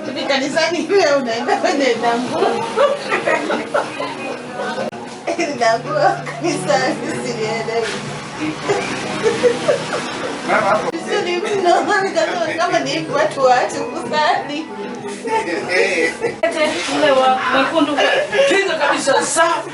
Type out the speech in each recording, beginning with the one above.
Hivi kanisani wewe unaenda kwenye dambo. Dambo kanisani silielewi. Sio ni mno kama ni watu kusali. Ule wa mwekundu kinga kabisa safi.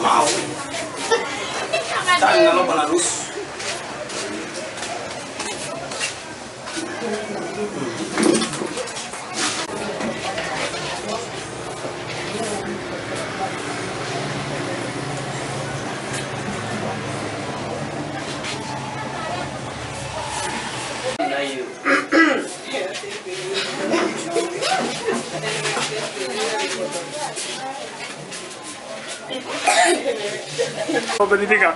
Wow. Tani naomba na ruhusa. Benedica.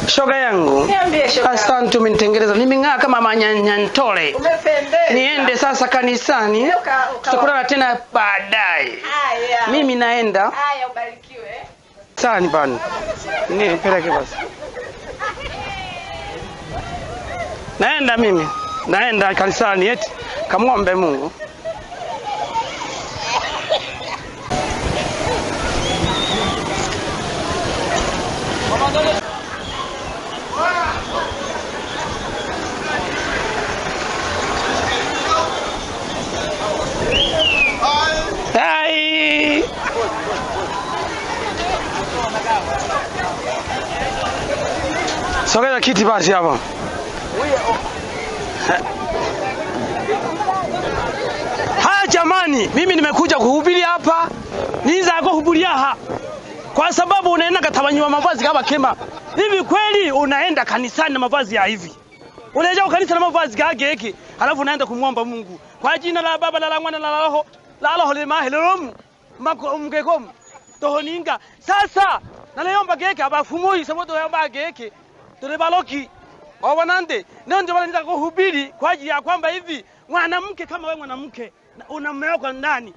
Shoga yangu. Asante umenitengeneza. Nimeng'aa kama manyanyantole. Umependeza. Niende sasa kanisani. Tutakutana tena baadaye. Haya. Mimi naenda. Haya ubarikiwe. Sani bana. Nipeleke basi. Naenda mimi. Naenda kanisani eti kamwombe Mungu. Hai. Sogea kiti basi hapa. Haya jamani, mimi nimekuja kuhubiri hapa. Niza kuhubiria hapa. Kwa sababu unaenda katabanywa mavazi kama kema. Hivi kweli unaenda kanisani na mavazi ya hivi? Unaenda kanisa na mavazi kage hiki, alafu unaenda kumwomba Mungu. Kwa jina la Baba na la Mwana na la Roho limahilomu. Mgekom. Tohoninga. Sasa naleomba geke abafumui sababu yomba geke. Tulebaloki. Wawanande. Ndio wale nitaka kuhubiri kwa ajili ya kwamba hivi mwanamke kama wewe mwanamke una mume wako ndani.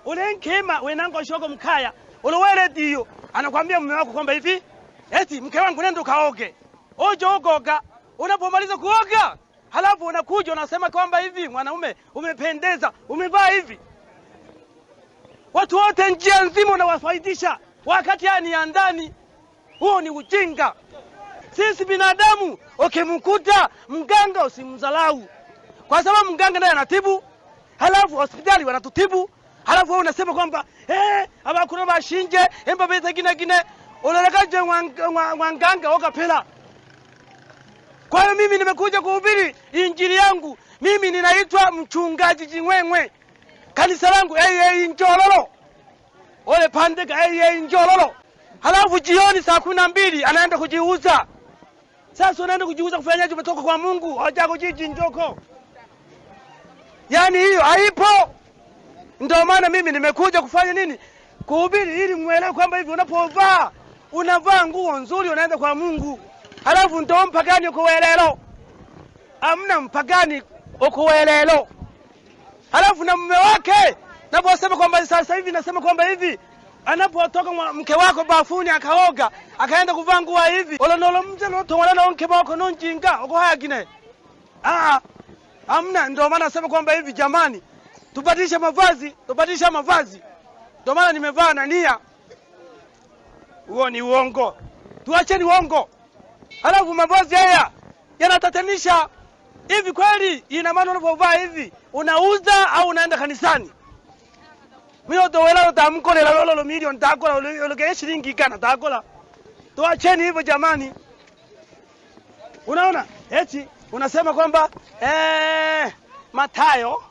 Ule nkema wenango shoko mkaya. Ulowele dio anakuambia mume wako kwamba hivi eti mke wangu nenda kaoge. Oje ogoga. Unapomaliza kuoga, halafu unakuja unasema kwamba hivi mwanaume umependeza, umevaa hivi. Watu wote njia nzima unawafaidisha wakati yani ya ndani. Huo ni ujinga. Sisi binadamu ukimkuta mganga usimdharau. Kwa sababu mganga ndiye anatibu, halafu hospitali wanatutibu, halafu wewe unasema kwamba abakuna bashinje emba beta gine unalekaje mwanganga okapela. Kwa hiyo mimi nimekuja kuhubiri injili yangu. Mimi ninaitwa mchungaji Jingwengwe. Kanisa langu Njololo. Ole pandeka Njololo. Halafu jioni saa 12 anaenda kujiuza. Sasa unaenda kujiuza kufanyaje umetoka kwa Mungu? Haja kujiji njoko. Yaani hiyo haipo. Ndio maana mimi nimekuja kufanya nini? Kuhubiri ili muelewe kwamba hivi unapovaa unavaa nguo nzuri unaenda kwa Mungu. Halafu ndo mpagani ukuwelelo. Amna mpagani ukuwelelo. Halafu na mume wake naposema kwamba sasa hivi nasema kwamba hivi anapotoka mke wako bafuni akaoga akaenda kuvaa nguo hivi olonolo mje no tongana na mke wako no njinga uko haya gine. Amna ndio maana nasema kwamba hivi jamani tubadilishe mavazi. Ndio maana nimevaa na nia. Huo ni uongo. Tuacheni uongo. Halafu mavazi haya yanatatanisha. Hivi kweli ina maana unapovaa hivi unauza au unaenda kanisani? Mimi ndo wala tamkolela lolo milioni takola uloge shilingi kana takola. Tuacheni hivyo jamani. Unaona? Eti unasema kwamba Mathayo.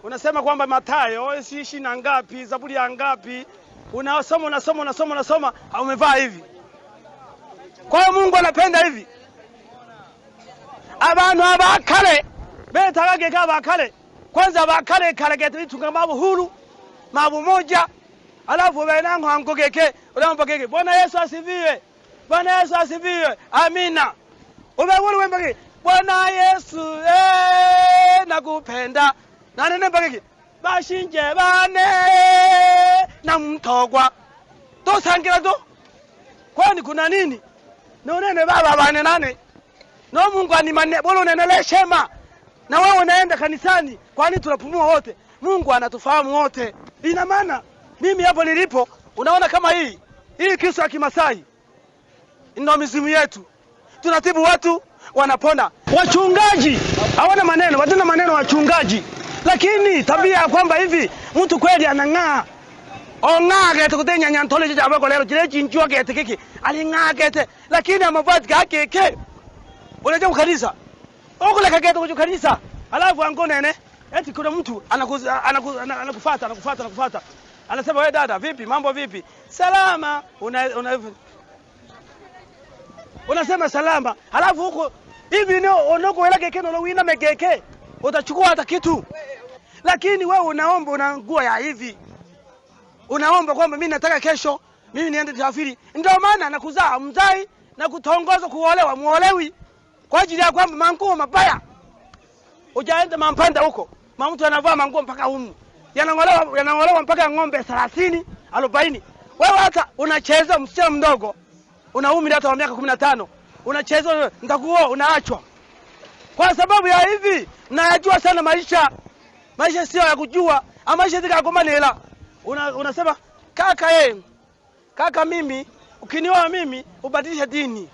Unasema kwamba Mathayo si na ngapi, Zaburi ya ngapi? Unasoma umevaa hivi. Kwa hiyo Mungu anapenda hivi. Abantu abakale betarage kabakale. Kwanza abakale kalegeto itunga mabu huru, mabu moja. Alafu benango angogeke, urambageke. Bwana Yesu asifiwe. Bwana Yesu asifiwe. Amina. Umewulu wembage. Bwana Yesu nakupenda. Nane mbageke. Bashinje bane na mtogwa. Tosangira do. Kwani kuna nini? Nonene baba bane nane. No Mungu animane bora unenele shema. Na wewe unaenda kanisani, kwani tunapumua wote. Mungu anatufahamu wote. Ina maana mimi hapo nilipo, unaona kama hii Kristo ya Kimasai. Ndio mizimu yetu. Tunatibu watu wanapona. Wachungaji hawana maneno, watena maneno wachungaji. Lakini tabia ya kwamba hivi mtu kweli anang'aa. Ong'aa gete kutenya nyantole cha abako leo kile chinjua gete kiki. Aling'aa gete lakini amavazi kake. Unajua kanisa. Okule kagete kwa kanisa. Alafu angonene eti kuna mtu anakufuata. Anasema wewe dada vipi? Mambo vipi? Salama. Unasema salama. Alafu huko hivi onoko wela keke no wina megeke. Utachukua hata kitu. Lakini wewe unaomba unangua ya hivi. Unaomba kwamba mimi nataka kesho mimi niende safari. Ndio maana nakuzaa mzai na kutongoza kuolewa muolewi. Kwa ajili ya kwamba manguo mabaya. Ujaenda mampanda huko. Mtu anavaa manguo mpaka humu. Yanangolewa mpaka ng'ombe 30, 40. Wewe hata unacheza msichana mdogo. Una umri hata wa miaka 15. Unacheza ndakuoa unaachwa. Kwa sababu ya hivi, mnayajua sana maisha. Maisha sio ya kujua, ama maisha zikagomanela. Unasema kaka mimi ukinioa mimi ubadilishe dini.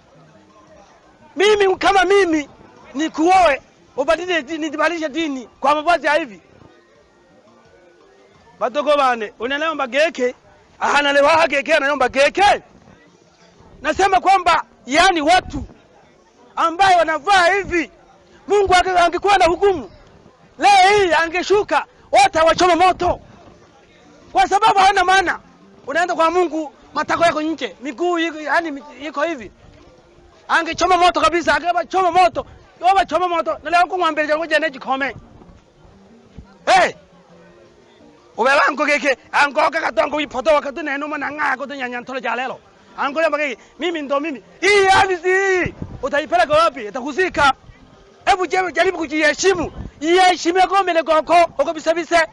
Mimi kama mimi nikuoe ubadilishe dini kwa mavazi ya hivi. Badogo bane unaomba geke ahanalewa hageke anaomba geke. Nasema kwamba yani watu ambao wanavaa hivi Mungu angekuwa na hukumu leo hii angeshuka wote wachoma moto. Kwa sababu hawana maana. Unaenda kwa Mungu matako yako nje, miguu yani iko hivi. Angechoma moto kabisa, angechoma moto. Yoba choma moto, na leo kumwambia jangu jane jikome. Ubebango keke, angoka katongo ipoto wakati neno mananga ko nyanyantole jalelo. Angola mbaki, mimi ndo mimi. Hii halisi utaipeleka wapi? Itakuzika. Hebu jaribu kujiheshimu. Iheshime kwa mbele kwako, ukobisabise.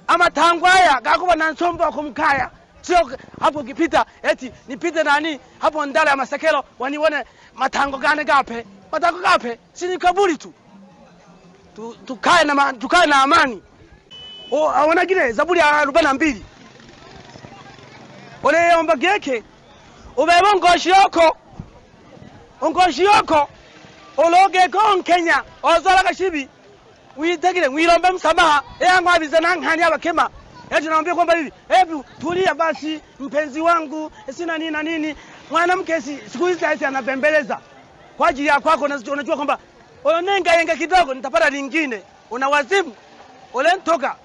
Ama tangwaya gakuba na nsomba kumkaya. Sio hapo kipita eti nipite nani hapo ndala ya Masekelo wanione matango gane gape. Matango gape si kaburi tu. Tukae na amani. Aona gile Zaburi ya 42. Ole omba geke. Ubeba ngoshi yoko. Ologe kon Kenya. Ozola kashibi. Uitegile mwilombe msamaha. Angwabiza nanghani abakema. Eti naambia kwamba hivi, hebu tulia basi mpenzi wangu, sina nini na nini. Mwanamke siku hizi anabembeleza. Kwa ajili ya kwako unajua kwamba onenga yenga kidogo nitapata lingine. Una wazimu. Ole ntoka.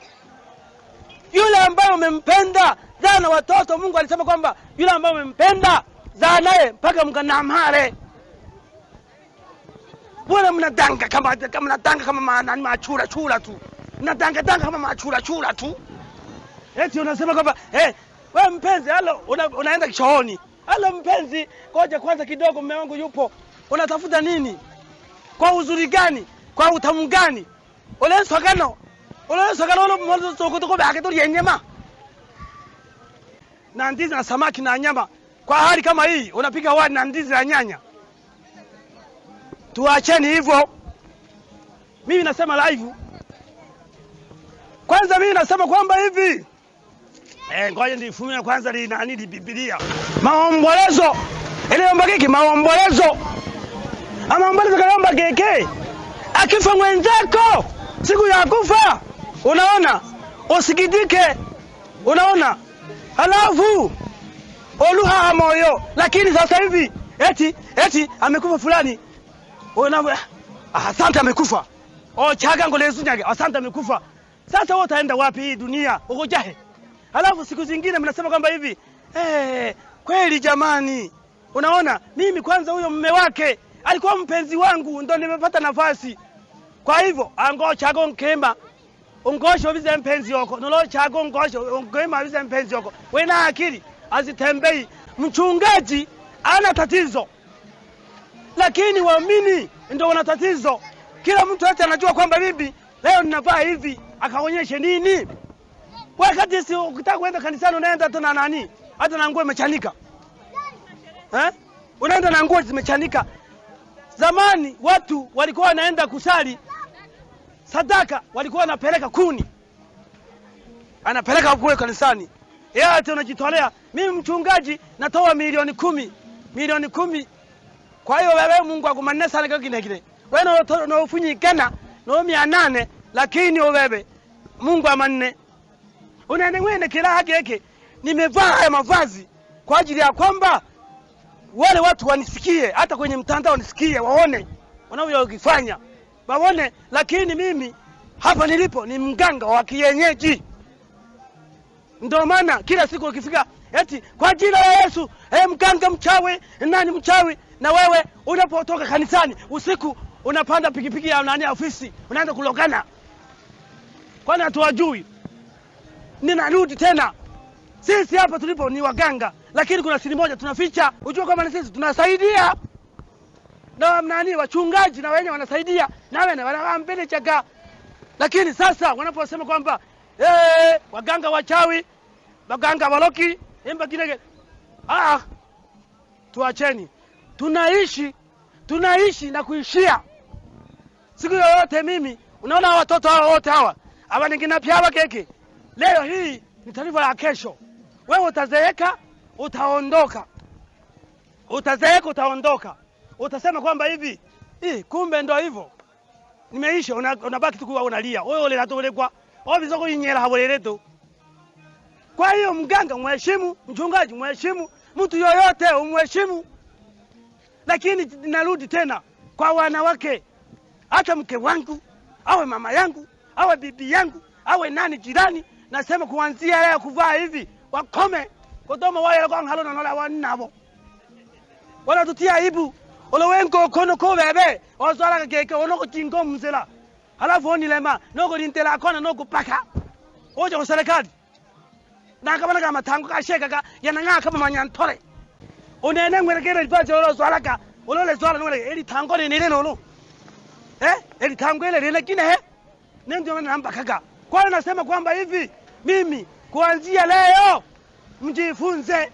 Yule ambaye umempenda, jana watoto Mungu alisema kwamba yule ambaye umempenda, zaa naye mpaka mkanamhare. Bwana mnadanga kama nani machura tu. Mnadanga kama machura tu. Eti unasema kwamba wewe mpenzi halo unaenda chooni. Halo mpenzi, ngoja kwanza kidogo mume wangu yupo. Unatafuta nini? Kwa uzuri gani? Kwa utamu gani? Ole sokano mwanzo soko bake to yenyama. Na ndizi na samaki na nyama. Kwa hali kama hii unapika wali na ndizi na nyanya. Tuacheni hivyo. Mimi nasema live. Kwanza mimi nasema kwamba hivi ngoja ndifumie kwanza nani Biblia. Maombolezo. Ile omba kiki maombolezo. Amaombolezo kaomba keke. Akifa mwenzako siku ya kufa. Unaona? Usikidike. Unaona? Halafu oluha moyo. Lakini sasa hivi eti amekufa fulani. Unaona? Asante amekufa. Chaga ngolezu nyage. Asante amekufa. Sasa wewe utaenda wapi hii dunia? Ukojahe. Halafu siku zingine mnasema kwamba hivi kweli jamani. Unaona? Mimi kwanza huyo mume wake alikuwa mpenzi wangu ndo nimepata nafasi. Kwa hivyo chago nkema. Ungosho bize mpenzi yako. Nolo chago ngosho ngema bize mpenzi yako. Wewe na akili azitembei. Mchungaji ana tatizo. Lakini waamini ndio wana tatizo. Kila mtu hata anajua kwamba bibi leo ninavaa hivi akaonyeshe nini? Wakati si ukitaka kwenda kanisani unaenda tu na nani? hata na nguo imechanika. Unaenda na nguo zimechanika. Zamani watu walikuwa wanaenda kusali sadaka, walikuwa wanapeleka kuni. Anapeleka kule kanisani. Yeye hata unajitolea. Mimi mchungaji natoa milioni 10. Milioni 10. Kwa hiyo wewe Mungu akumanne sana kwa kile. Wewe unafunyikana na 800 lakini wewe Mungu amanne. Unaenda ngwene kila haki yake. Nimevaa haya mavazi kwa ajili ya kwamba wale watu wanisikie, hata kwenye mtandao wanisikie, waone wanavyofanya. Waone, lakini mimi hapa nilipo ni mganga wa kienyeji. Ndio maana kila siku ukifika eti kwa jina la Yesu, mganga mchawi, nani mchawi? Na wewe unapotoka kanisani usiku unapanda pikipiki ya nani ofisi, unaanza kulogana. Kwani hatuwajui? Ninarudi tena. Sisi hapa tulipo ni waganga, lakini kuna siri moja tunaficha. Unajua kama sisi tunasaidia. Na nani wachungaji na wenyewe wanasaidia. Na wewe wanaambele chaka. Lakini sasa wanaposema kwamba waganga wachawi, waganga waloki, kinege. Tuacheni. Tunaishi na kuishia. Siku yoyote mimi, unaona watoto hao wote hawa, abaningina pia keke. Leo hii ni taarifa ya kesho. Wewe utazeeka, utaondoka. Utazeeka, utaondoka. Utasema kwamba hivi, kumbe ndio hivyo. Nimeisha, unabaki tu kuwa unalia. Wewe ole natolekwa. Obizoko yinyera habolereto. Kwa hiyo mganga mheshimu, mchungaji mheshimu, mtu yoyote umheshimu. Lakini narudi tena kwa wanawake. Hata mke wangu, awe mama yangu, awe bibi yangu, awe nani jirani, nasema kuanzia leo kuvaa hivi, wakome. Kodoma wale kwa ngalo na nola wanabo. Wala tutia aibu. Olowengo kono ko bebe, ozala keke onoko tingo mzela. Halafu oni lema, noko lintela kona noko paka. Oje kwa serikali. Na kama kama tango ka sheka ka yananga kama manyantore. Onene ngwerekere lipaje ozala ka. Olole zwala ngwele eli tango ni nile lolo. Eli tango ile lile kine ndio namba kaka. Kwa hiyo nasema kwamba hivi mimi kuanzia leo mjifunze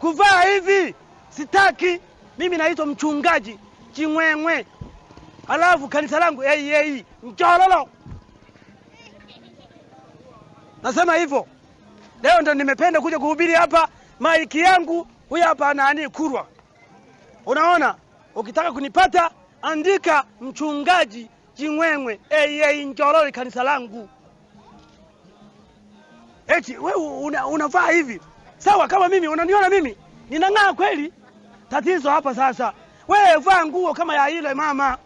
kuvaa hivi. Sitaki. Mimi naitwa mchungaji Chimwemwe. Alafu kanisa langu Njololo. Nasema hivyo. Leo ndo nimependa kuja kuhubiri hapa. Maiki yangu huyu hapa nani Kurwa. Unaona? Ukitaka kunipata andika mchungaji Chimwemwe Njololo kanisa langu. Eti wewe unavaa hivi. Sawa kama mimi unaniona mimi ninang'aa kweli? Tatizo hapa sasa. Wewe vaa nguo kama ya ile mama.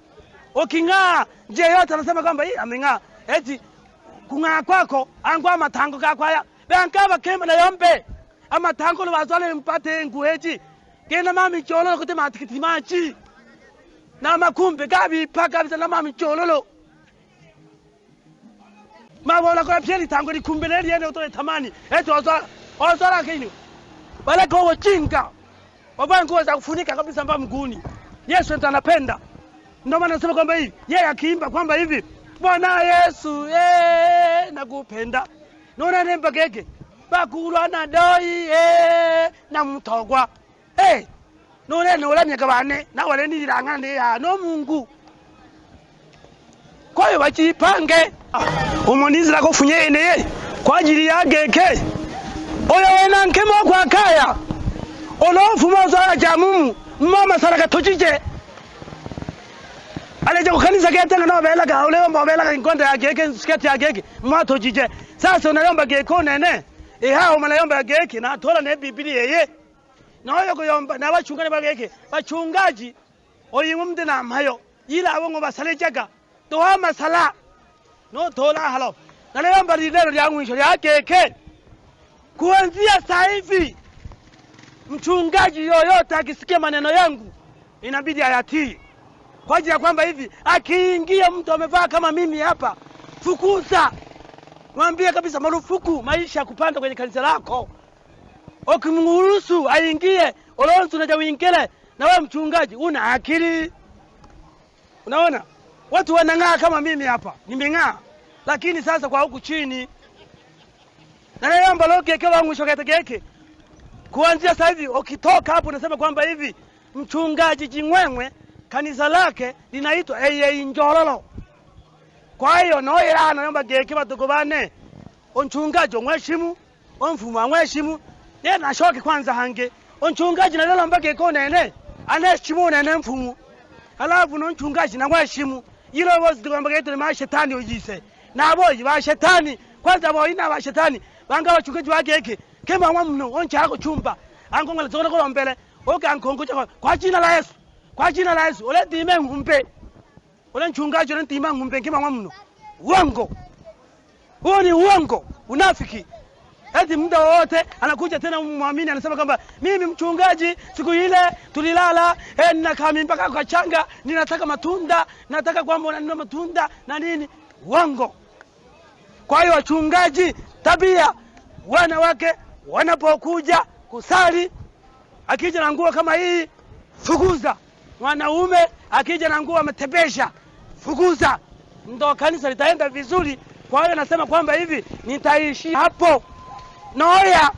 Uking'aa, je yote anasema kwamba ameng'aa. Eti kung'aa kwako angwa matango kakwaya. Beankaba kema na yombe. Ama tango lo bazale mpate ngueji. Kena mami chololo kote matikiti machi. Na makumbe gabi paka bisa na mami chololo. Mabola kwa pili tango ni kumbeleli yene utoe tamani. Eti ozala kinu. Wala kwa chinga. Wavaa nguo za kufunika kabisa mpaka mguuni. Yesu ndiye anapenda. Ndio maana nasema kwamba hivi, yeye akiimba kwamba hivi, Bwana Yesu, nakupenda. Naona nemba keke. Bakulwa na doi, na mtogwa. Naona nola nyakabane, na wale nilirangana ya no Mungu. Kwa hiyo wachipange. Umunizi la kufunye ene kwa ajili ya keke. Oyo wena nkemo kwa kaya. Olofu mozala jamumu mama saraka tojije aleje kukanisa ketanga no bela ga uleomba bela ga inkonda ya geke sketi ya geke mwato jije sasa unayomba geko nene hao manayomba geke na tola ne bibili yeye na oyo kuyomba na bachungane bageke bachungaji oyimumde na mayo ila abongo basalejaga to hama sala no tola halo na leyomba lidero lya mwisho ya geke kuanzia sasa hivi. Mchungaji yoyote akisikia maneno yangu inabidi ayatii. Kwa ajili ya kwamba hivi akiingia mtu amevaa kama mimi hapa, fukuza. Mwambie kabisa marufuku maisha kupanda kwenye kanisa lako. Ukimruhusu aingie, olonzo na jawingele na wewe mchungaji una akili. Unaona? Watu wanang'aa kama mimi hapa. Nimeng'aa. Lakini sasa kwa huku chini Na naomba loke kwa mwisho kete kuanzia sasa hivi ukitoka hapo unasema kwamba hivi mchungaji Jingwengwe kanisa lake linaitwa AA Njololo. Kwa hiyo noera naomba geke batugobane onchungaji omweshimu omfumu amweshimu ye nashoke kwanza hange onchungaji nalala mbake ko nene aneshimu nene mfumu alafu no nchungaji na mweshimu yilo bozi kwamba gete ma shetani ojise na boyi ba shetani kwanza boyi na ba shetani banga bachungaji wake kema mwamuno oncha ako chumba angongola zona ko mbele oke ankongo kwa jina la Yesu, kwa jina la Yesu ole dime ngumbe ole nchungaji ole dime ngumbe kema mwamuno uongo. Huo ni uongo, unafiki. Eti muda wote anakuja tena muamini anasema kwamba mimi mchungaji siku ile tulilala ninakaa mpaka kwa changa ninataka matunda, nataka kwamba unanunua matunda na nini. Uongo. Kwa hiyo wachungaji tabia wanawake wanapokuja kusali akija na nguo kama hii fukuza. Wanaume akija na nguo ametebesha fukuza. Ndo kanisa litaenda vizuri. Kwa hiyo nasema kwamba hivi nitaishi hapo. Noya